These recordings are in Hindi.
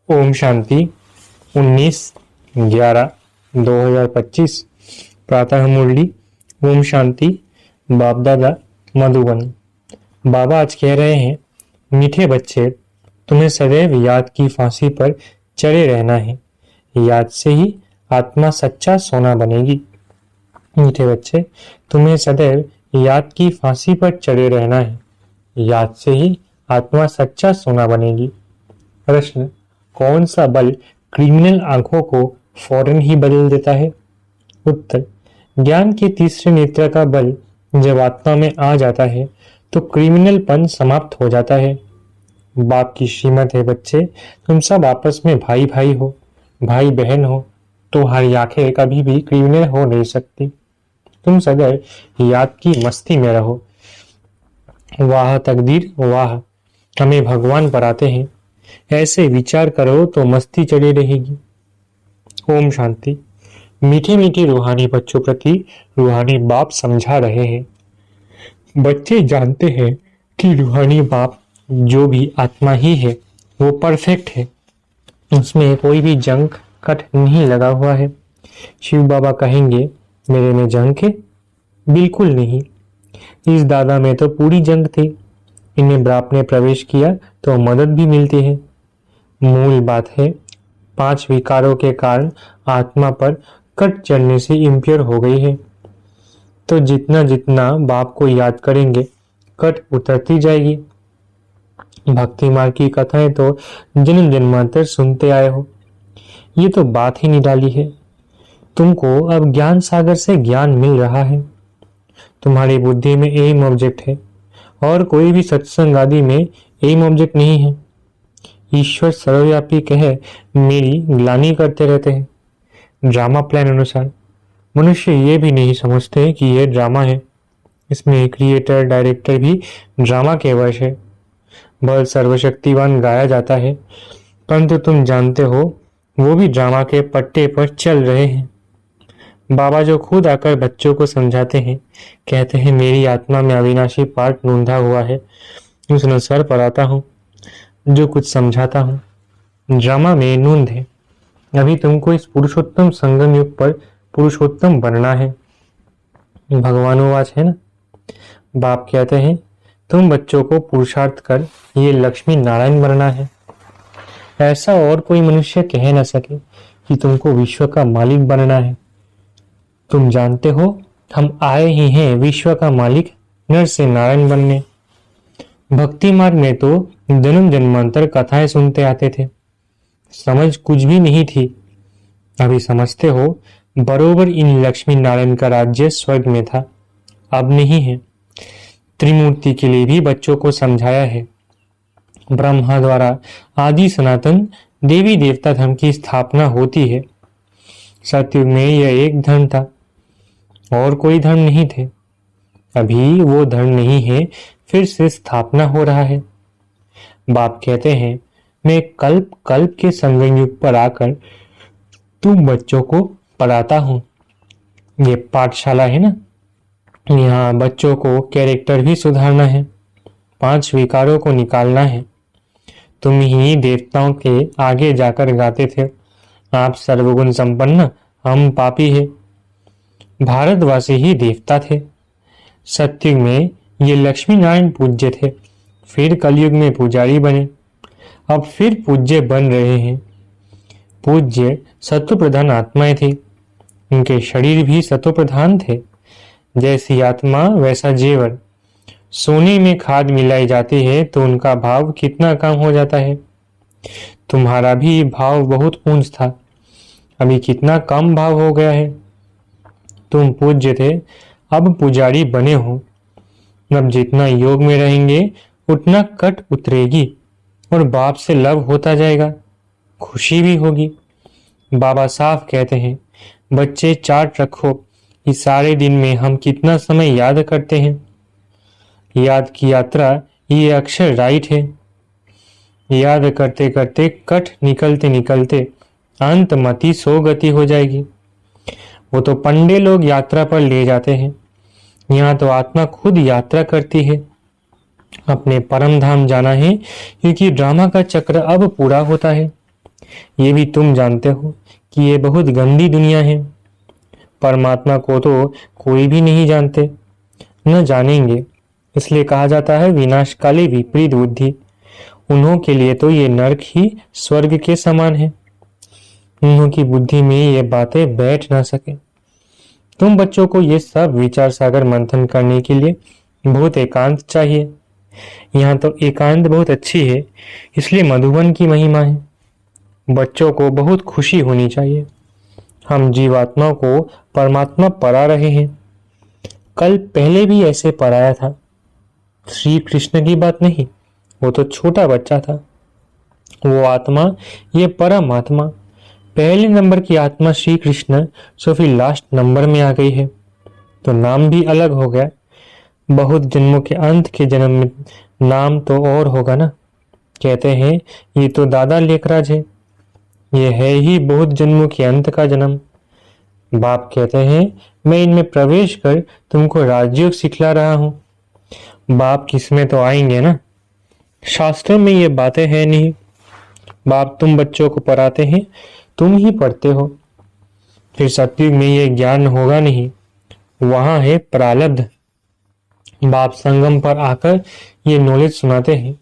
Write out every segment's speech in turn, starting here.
ओम शांति 19/11/2025 प्रातः मुरली। ओम शांति। बाप दादा मधुबन। बाबा आज कह रहे हैं, मीठे बच्चे, तुम्हें सदैव याद की फांसी पर चढ़े रहना है। याद से ही आत्मा सच्चा सोना बनेगी। मीठे बच्चे, तुम्हें सदैव याद की फांसी पर चढ़े रहना है। याद से ही आत्मा सच्चा सोना बनेगी। प्रश्न, कौन सा बल क्रिमिनल आंखों को फौरन ही बदल देता है? उत्तर, ज्ञान के तीसरे नेत्र का बल जब आत्मा में आ जाता है तो क्रिमिनलपन समाप्त हो जाता है। बाप की श्रीमत है, बच्चे, तुम सब आपस में भाई भाई हो, भाई बहन हो, तुम्हारी आंखें कभी भी क्रिमिनल हो नहीं सकती। तुम सदैव याद की मस्ती में रहो। वाह तकदीर वाह, हमें भगवान पर आते हैं, ऐसे विचार करो तो मस्ती चढ़ी रहेगी। ओम शांति। मीठे मीठे रूहानी बच्चों प्रति रूहानी बाप समझा रहे हैं। बच्चे जानते हैं कि रूहानी बाप जो भी आत्मा ही है वो परफेक्ट है, उसमें कोई भी जंक कट नहीं लगा हुआ है। शिव बाबा कहेंगे, मेरे में जंक है? बिल्कुल नहीं। इस दादा में तो पूरी जंग थी। इन्हें बाप ने प्रवेश किया तो मदद भी मिलती है। मूल बात है, 5 विकारों के कारण आत्मा पर कट चढ़ने से इम्प्योर हो गई है। तो जितना जितना बाप को याद करेंगे कट उतरती जाएगी। भक्ति मार्ग की कथाएं तो जन्म जन्मांतर सुनते आए हो, ये तो बात ही निराली है। तुमको अब ज्ञान सागर से ज्ञान मिल रहा है। तुम्हारी बुद्धि में एम ऑब्जेक्ट है और कोई भी सत्संग आदि में एम ऑब्जेक्ट नहीं है। ईश्वर सर्वव्यापी कहे मेरी ग्लानि करते रहते हैं। ड्रामा प्लान अनुसार मनुष्य ये भी नहीं समझते कि यह ड्रामा है। इसमें क्रिएटर डायरेक्टर भी ड्रामा के वश है। बल सर्वशक्तिवान गाया जाता है, परंतु तुम जानते हो वो भी ड्रामा के पट्टे पर चल रहे हैं। बाबा जो खुद आकर बच्चों को समझाते हैं, कहते हैं मेरी आत्मा में अविनाशी पाठ नूंधा हुआ है, उस नसर पर आता हूँ, जो कुछ समझाता हूँ ड्रामा में नूंद है। अभी तुमको इस पुरुषोत्तम संगम युग पर पुरुषोत्तम बनना है। भगवानोवाच है ना। बाप कहते हैं, तुम बच्चों को पुरुषार्थ कर ये लक्ष्मी नारायण बनना है। ऐसा और कोई मनुष्य कह न सके कि तुमको विश्व का मालिक बनना है। तुम जानते हो हम आए ही हैं विश्व का मालिक नर से नारायण बनने। भक्ति मार्ग में तो जन्म जन्मांतर कथाएं सुनते आते थे, समझ कुछ भी नहीं थी। अभी समझते हो बरोबर इन लक्ष्मी नारायण का राज्य स्वर्ग में था, अब नहीं है। त्रिमूर्ति के लिए भी बच्चों को समझाया है। ब्रह्मा द्वारा आदि सनातन देवी देवता धर्म की स्थापना होती है। सतयुग में यह एक धर्म था और कोई धर्म नहीं थे। अभी वो धर्म नहीं है, फिर से स्थापना हो रहा है। बाप कहते हैं, मैं कल्प कल्प के संगम युग पर आकर तुम बच्चों को पढ़ाता हूँ। ये पाठशाला है ना, यहाँ बच्चों को कैरेक्टर भी सुधारना है, 5 विकारों को निकालना है। तुम ही देवताओं के आगे जाकर गाते थे, आप सर्वगुण संपन्न, हम पापी है। भारतवासी ही देवता थे। सतयुग में ये लक्ष्मी नारायण पूज्य थे, फिर कलयुग में पुजारी बने, अब फिर पूज्य बन रहे हैं। पूज्य सत्व प्रधान आत्माएं थी, उनके शरीर भी सत्व प्रधान थे। जैसी आत्मा वैसा जेवर। सोने में खाद मिलाई जाती है तो उनका भाव कितना कम हो जाता है। तुम्हारा भी भाव बहुत ऊंच था, अभी कितना कम भाव हो गया है। तुम पूज्य थे, अब पुजारी बने हो। अब जितना योग में रहेंगे उतना कट उतरेगी और बाप से लव होता जाएगा, खुशी भी होगी। बाबा साफ कहते हैं, बच्चे चार्ट रखो कि सारे दिन में हम कितना समय याद करते हैं। याद की यात्रा ये अक्षर राइट है। याद करते करते कट निकलते निकलते अंत मति सो गति हो जाएगी। वो तो पंडे लोग यात्रा पर ले जाते हैं, यहाँ तो आत्मा खुद यात्रा करती है। अपने परम धाम जाना है, क्योंकि ड्रामा का चक्र अब पूरा होता है। ये भी तुम जानते हो कि ये बहुत गंदी दुनिया है। परमात्मा को तो कोई भी नहीं जानते, न जानेंगे। इसलिए कहा जाता है विनाशकाली विपरीत बुद्धि। उन्हों के लिए तो ये नरक ही स्वर्ग के समान है। उन्हों की बुद्धि में ये बातें बैठ ना सके। तुम बच्चों को ये सब विचार सागर मंथन करने के लिए बहुत एकांत चाहिए। यहाँ तो एकांत बहुत अच्छी है, इसलिए मधुबन की महिमा है। बच्चों को बहुत खुशी होनी चाहिए। हम जीवात्मा को परमात्मा पढ़ा रहे हैं। कल पहले भी ऐसे पढ़ाया था। श्री कृष्ण की बात नहीं, वो तो छोटा बच्चा था। वो आत्मा, ये परम आत्मा, पहले नंबर की आत्मा श्री कृष्ण, सो फिर लास्ट नंबर में आ गई है, तो नाम भी अलग हो गया। बहुत जन्मों के अंत के जन्म में नाम तो और होगा ना। कहते हैं ये तो दादा लेखराज है, ये है ही बहुत जन्मों के अंत का जन्म। बाप कहते हैं मैं इनमें प्रवेश कर तुमको राजयोग सिखला रहा हूं। बाप किसमें तो आएंगे ना। शास्त्रों में ये बातें हैं नहीं। बाप तुम बच्चों को पढ़ाते हैं, तुम ही पढ़ते हो। फिर सतयुग में ये ज्ञान होगा नहीं, वहां है प्रारब्ध। बाप संगम पर आकर ये नॉलेज सुनाते हैं,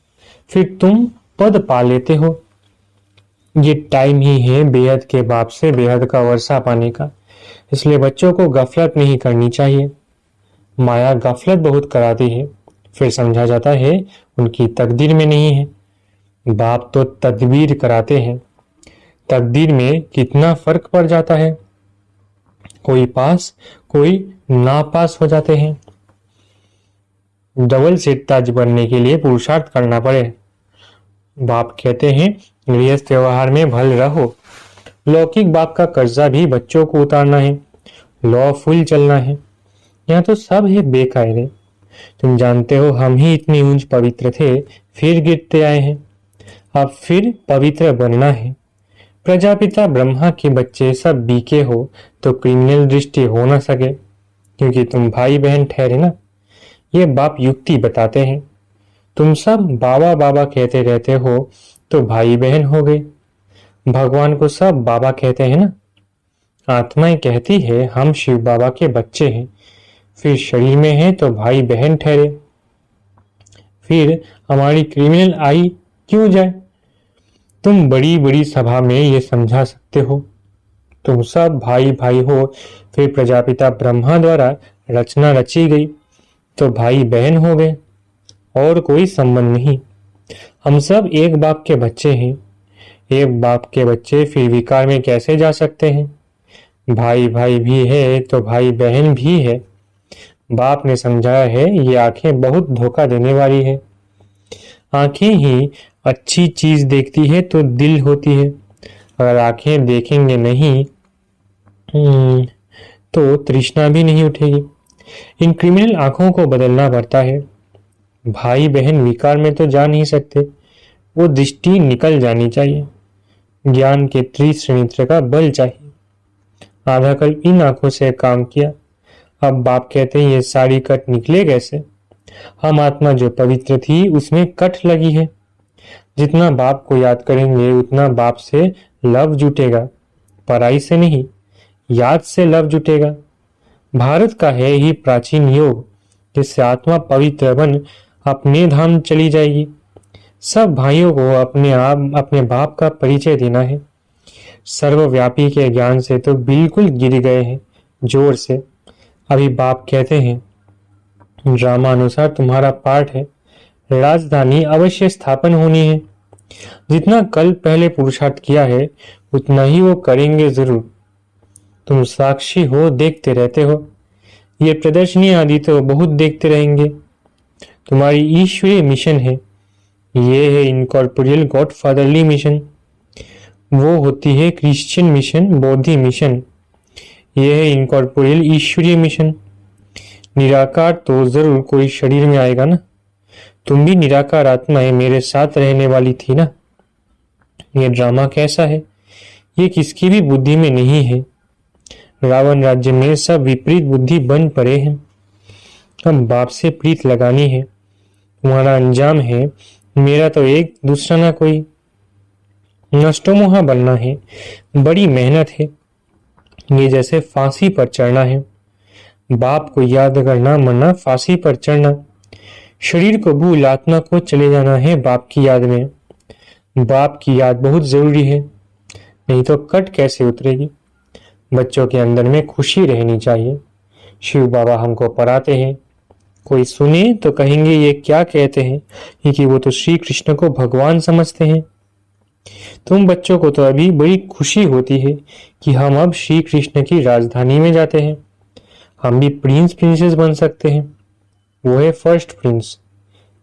फिर तुम पद पा लेते हो। ये टाइम ही है बेहद के बाप से बेहद का वर्षा पाने का। इसलिए बच्चों को गफलत नहीं करनी चाहिए। माया गफलत बहुत कराती है, फिर समझा जाता है उनकी तकदीर में नहीं है। बाप तो तदबीर कराते हैं। तकदीर में कितना फर्क पड़ जाता है। कोई पास, कोई नापास हो जाते हैं। डबल सीट ताज बनने के लिए पुरुषार्थ करना पड़े। बाप कहते हैं गृहस्थ व्यवहार में भल रहो। लौकिक बाप का कर्जा भी बच्चों को उतारना है, लॉफुल चलना है। यहाँ तो सब है बेकायदे। तुम जानते हो हम ही इतनी ऊंच पवित्र थे, फिर गिरते आए हैं। अब फिर पवित्र बनना है। प्रजापिता ब्रह्मा के बच्चे सब बीके हो तो क्रिमिनल दृष्टि हो ना सके, क्योंकि तुम भाई बहन ठहरे ना। ये बाप युक्ति बताते हैं। तुम सब बाबा बाबा कहते रहते हो तो भाई बहन हो गए। भगवान को सब बाबा कहते हैं ना। आत्माएं कहती है हम शिव बाबा के बच्चे हैं, फिर शरीर में है तो भाई बहन ठहरे। फिर हमारी क्रिमिनल आई क्यों जाए। तुम बड़ी बड़ी सभा में ये समझा सकते हो। तुम सब भाई भाई हो, फिर प्रजापिता ब्रह्मा द्वारा रचना रची गई तो भाई बहन हो गए, और कोई संबंध नहीं। हम सब एक बाप के बच्चे हैं। एक बाप के बच्चे फिर विकार में कैसे जा सकते हैं। भाई भाई भी है तो भाई बहन भी है। बाप ने समझाया है ये आंखें बहुत धोखा देने वाली है। आंखें ही अच्छी चीज देखती है तो दिल होती है। अगर आंखें देखेंगे नहीं तो तृष्णा भी नहीं उठेगी। इन क्रिमिनल आंखों को बदलना पड़ता है। भाई बहन विकार में तो जा नहीं सकते, वो दृष्टि निकल जानी चाहिए। ज्ञान के त्रिश्रेणित्र का बल चाहिए। आधा कल इन आंखों से काम किया। अब बाप कहते हैं ये सारी कट निकले कैसे। हम आत्मा जो पवित्र थी उसमें कट लगी है। जितना बाप को याद करेंगे उतना बाप से लव जुटेगा, पराई से नहीं, याद से लव जुटेगा। भारत का है ही प्राचीन योग, जिससे आत्मा पवित्र बन अपने धाम चली जाएगी। सब भाइयों को अपने आप अपने बाप का परिचय देना है। सर्वव्यापी के ज्ञान से तो बिल्कुल गिर गए हैं जोर से। अभी बाप कहते हैं ड्रामा अनुसार तुम्हारा पाठ है, राजधानी अवश्य स्थापन होनी है। जितना कल पहले पुरुषार्थ किया है उतना ही वो करेंगे जरूर। तुम साक्षी हो, देखते रहते हो। ये प्रदर्शनी आदि तो बहुत देखते रहेंगे। तुम्हारी ईश्वरीय मिशन है। ये है इनकॉर्पोरियल गॉड फादरली मिशन। वो होती है क्रिश्चियन मिशन, बौद्धि मिशन। ये है इनकॉर्पोरियल ईश्वरीय मिशन। निराकार तो जरूर कोई शरीर में आएगा ना। तुम भी निराकार आत्माएं मेरे साथ रहने वाली थी ना। ये ड्रामा कैसा है, ये किसकी भी बुद्धि में नहीं है। रावण राज्य में सब विपरीत बुद्धि बन पड़े हैं। अब बाप से प्रीत लगानी है। तुम्हारा अंजाम है, मेरा तो एक दूसरा ना कोई। नष्टोमोहा बनना है, बड़ी मेहनत है। ये जैसे फांसी पर चढ़ना है। बाप को याद करना मरना, फांसी पर चढ़ना। शरीर को भूल आत्मा को चले जाना है बाप की याद में। बाप की याद बहुत जरूरी है, नहीं तो कट कैसे उतरेगी। बच्चों के अंदर में खुशी रहनी चाहिए। शिव बाबा हमको पढ़ाते हैं, कोई सुने तो कहेंगे ये क्या कहते हैं, क्योंकि वो तो श्री कृष्ण को भगवान समझते हैं। तुम बच्चों को तो अभी बड़ी खुशी होती है कि हम अब श्री कृष्ण की राजधानी में जाते हैं। हम भी प्रिंस प्रिंसेस बन सकते हैं। वो है फर्स्ट प्रिंस,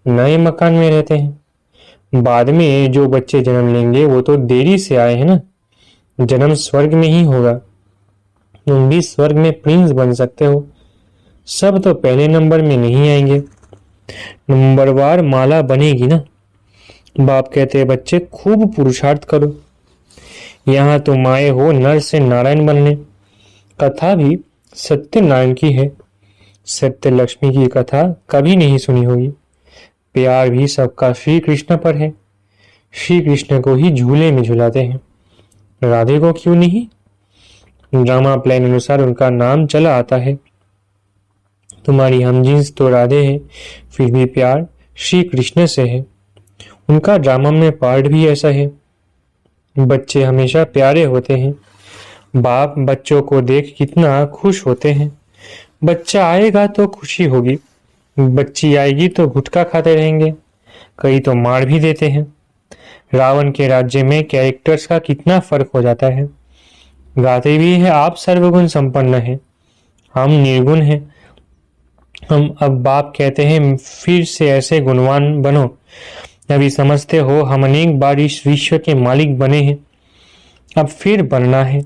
नए मकान में रहते हैं। बाद में जो बच्चे जन्म लेंगे वो तो देरी से आए हैं ना, जन्म स्वर्ग में ही होगा। तुम भी स्वर्ग में प्रिंस बन सकते हो। सब तो पहले नंबर में नहीं आएंगे, नंबरवार माला बनेगी ना। बाप कहते हैं बच्चे खूब पुरुषार्थ करो। यहाँ तुम आए हो नर से नारायण बनने। कथा भी सत्यनारायण की है, सत्य लक्ष्मी की कथा कभी नहीं सुनी होगी। प्यार भी सबका श्री कृष्ण पर है। श्री कृष्ण को ही झूले में झुलाते हैं, राधे को क्यों नहीं। ड्रामा प्लान अनुसार उनका नाम चला आता है। तुम्हारी हमजिन्स तो राधे है, फिर भी प्यार श्री कृष्ण से है। उनका ड्रामा में पार्ट भी ऐसा है। बच्चे हमेशा प्यारे होते हैं। बाप बच्चों को देख कितना खुश होते हैं। बच्चा आएगा तो खुशी होगी, बच्ची आएगी तो गुटखा खाते रहेंगे, कई तो मार भी देते हैं। रावण के राज्य में कैरेक्टर्स का कितना फर्क हो जाता है। गाते भी है आप सर्वगुण संपन्न है, हम निर्गुण हैं। हम अब बाप कहते हैं फिर से ऐसे गुणवान बनो। अभी समझते हो हम अनेक बार इस विश्व के मालिक बने हैं, अब फिर बनना है।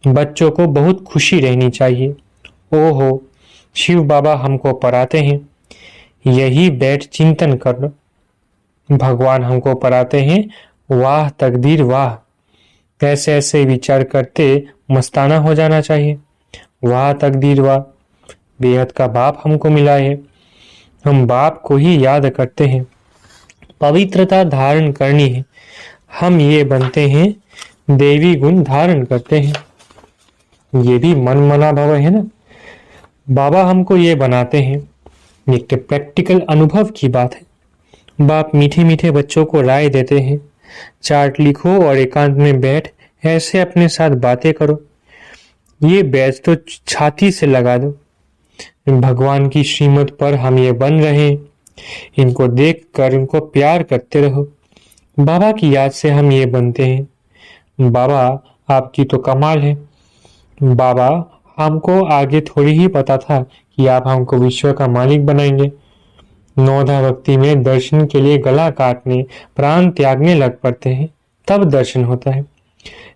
बच्चों को बहुत खुशी रहनी चाहिए। ओहो, शिव बाबा हमको पढ़ाते हैं, यही बैठ चिंतन कर। भगवान हमको पढ़ाते हैं, वाह तकदीर वाह। ऐसे ऐसे विचार करते मस्ताना हो जाना चाहिए। वाह तकदीर वाह, बेहद का बाप हमको मिला है। हम बाप को ही याद करते हैं। पवित्रता धारण करनी है, हम ये बनते हैं, देवी गुण धारण करते हैं। ये भी मन मना भव है ना। बाबा हमको ये बनाते हैं, एक प्रैक्टिकल अनुभव की बात है। बाप मीठे मीठे बच्चों को राय देते हैं, चार्ट लिखो और एकांत में बैठ ऐसे अपने साथ बातें करो। ये बैच तो छाती से लगा दो। भगवान की श्रीमत पर हम ये बन रहे हैं, इनको देख कर इनको प्यार करते रहो। बाबा की याद से हम ये बनते हैं। बाबा आपकी तो कमाल है। बाबा हमको आगे थोड़ी ही पता था कि आप हमको विश्व का मालिक बनाएंगे। नौधा भक्ति में दर्शन के लिए गला काटने प्राण त्यागने लग पड़ते हैं, तब दर्शन होता है।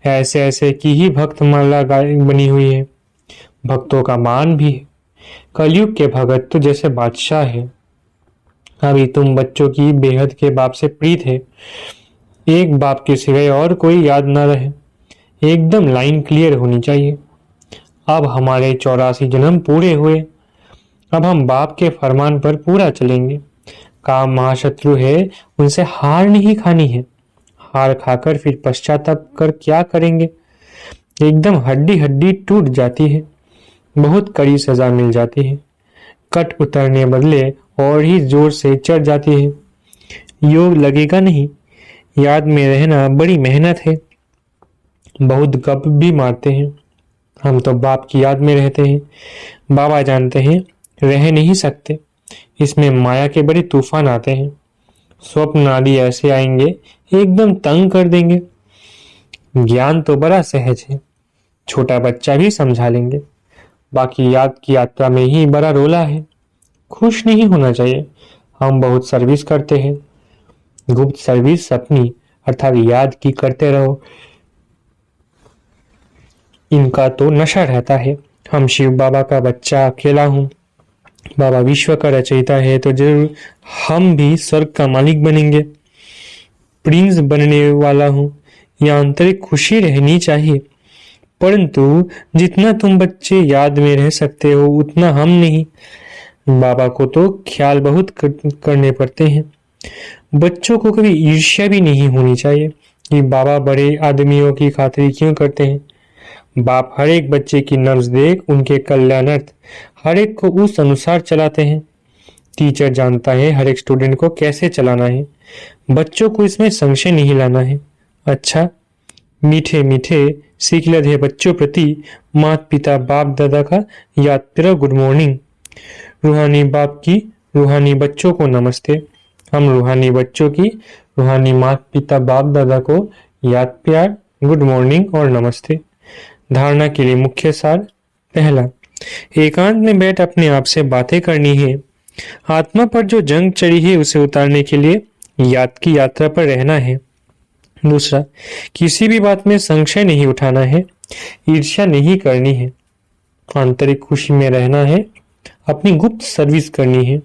ऐसे ऐसे की ही भक्त माला बनी हुई है। भक्तों का मान भी है। कलयुग के भगत तो जैसे बादशाह है। अभी तुम बच्चों की बेहद के बाप से प्रीत है। एक बाप के सिवाय और कोई याद न रहे, एकदम लाइन क्लियर होनी चाहिए। अब हमारे 84 जन्म पूरे हुए, अब हम बाप के फरमान पर पूरा चलेंगे। काम महाशत्रु है, उनसे हार नहीं खानी है। हार खाकर फिर पश्चाताप कर क्या करेंगे। एकदम हड्डी हड्डी टूट जाती है, बहुत कड़ी सजा मिल जाती है। कट उतरने बदले और ही जोर से चढ़ जाती है। योग लगेगा नहीं। याद में रहना बड़ी मेहनत है। बहुत गप भी मारते हैं। हम तो बाप की याद में रहते हैं। बाबा जानते हैं रह नहीं सकते, इसमें माया के बड़े तूफान आते हैं। स्वप्न आदि ऐसे आएंगे, एकदम तंग कर देंगे। ज्ञान तो बड़ा सहज है, छोटा बच्चा भी समझा लेंगे। बाकी याद की यात्रा में ही बड़ा रोला है। खुश नहीं होना चाहिए। हम बहुत सर्विस करते हैं, गुप्त सर्विस अपनी अर्थात याद की करते रहो। इनका तो नशा रहता है। हम शिव बाबा का बच्चा अकेला हूँ, बाबा विश्व का रचयिता है, तो जरूर हम भी स्वर्ग का मालिक बनेंगे। प्रिंस बनने वाला हूँ, यह आंतरिक खुशी रहनी चाहिए। परंतु जितना तुम बच्चे याद में रह सकते हो उतना हम नहीं। बाबा को तो ख्याल बहुत करने पड़ते हैं। बच्चों को कभी ईर्ष्या भी नहीं होनी चाहिए। कि बाबा बड़े आदमियों की खातिरी क्यों करते हैं। बाप हर एक बच्चे की नब्ज देख उनके कल्याणार्थ हर एक को उस अनुसार चलाते हैं। टीचर जानता है हर एक स्टूडेंट को कैसे चलाना है। बच्चों को इसमें संशय नहीं लाना है। अच्छा, मीठे मीठे सीख लधे बच्चों प्रति माता पिता बाप दादा का याद प्यारा गुड मॉर्निंग। रूहानी बाप की रूहानी बच्चों को नमस्ते। हम रूहानी बच्चों की रूहानी माता पिता बाप दादा को याद प्यार गुड मॉर्निंग और नमस्ते। धारणा के लिए मुख्य सार। पहला, एकांत में बैठ अपने आप से बातें करनी है। आत्मा पर जो जंग चढ़ी है उसे उतारने के लिए याद की यात्रा पर रहना है। दूसरा, किसी भी बात में संशय नहीं उठाना है, ईर्ष्या नहीं करनी है, आंतरिक खुशी में रहना है, अपनी गुप्त सर्विस करनी है।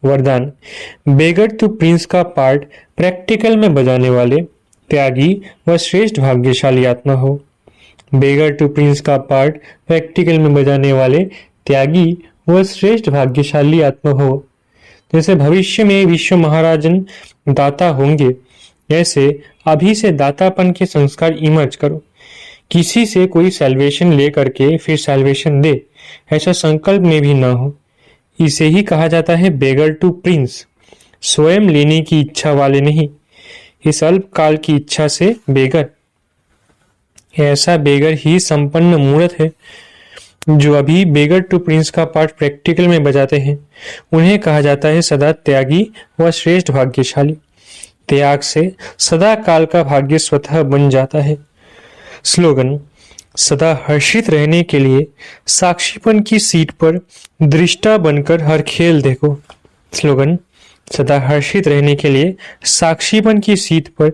वरदान, बेगर टू प्रिंस का पार्ट प्रैक्टिकल में बजाने वाले त्यागी व श्रेष्ठ भाग्यशाली आत्मा हो। बेगर टू प्रिंस का पार्ट प्रैक्टिकल में बजाने वाले त्यागी व श्रेष्ठ भाग्यशाली आत्मा हो। जैसे भविष्य में विश्व महाराजन दाता होंगे, ऐसे अभी से दातापन के संस्कार इमर्ज करो। किसी से कोई सैल्वेशन ले करके फिर सैल्वेशन दे, ऐसा संकल्प में भी ना हो। इसे ही कहा जाता है बेगर टू प्रिंस। स्वयं लेने की इच्छा वाले नहीं, इस अल्प काल की इच्छा से बेगर। ऐसा बेगर ही संपन्न मूर्त है जो अभी बेगर टू प्रिंस का पार्ट प्रैक्टिकल में बजाते हैं। उन्हें कहा जाता है सदा त्यागी व श्रेष्ठ भाग्यशाली। त्याग से सदा काल का भाग्य स्वतः बन जाता है। स्लोगन, सदा हर्षित रहने के लिए साक्षीपन की सीट पर दृष्टा बनकर हर खेल देखो। स्लोगन, सदा हर्षित रहने के लिए साक्षीपन की सीट पर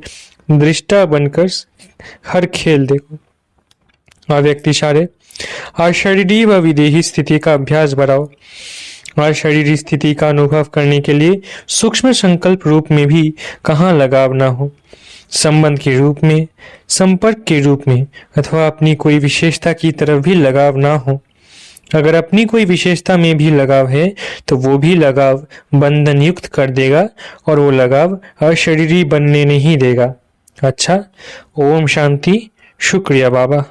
दृष्टा बनकर हर खेल देखो। अव्यक्त इशारे, अशरीरी व विदेही स्थिति का अभ्यास बढ़ाओ। अशरीरी स्थिति का अनुभव करने के लिए सूक्ष्म संकल्प रूप में भी कहाँ लगाव ना हो, संबंध के रूप में, संपर्क के रूप में अथवा अपनी कोई विशेषता की तरफ भी लगाव ना हो। अगर अपनी कोई विशेषता में भी लगाव है तो वो भी लगाव बंधन युक्त कर देगा और वो लगाव अशरीरी बनने नहीं देगा। अच्छा, ओम शांति। शुक्रिया बाबा।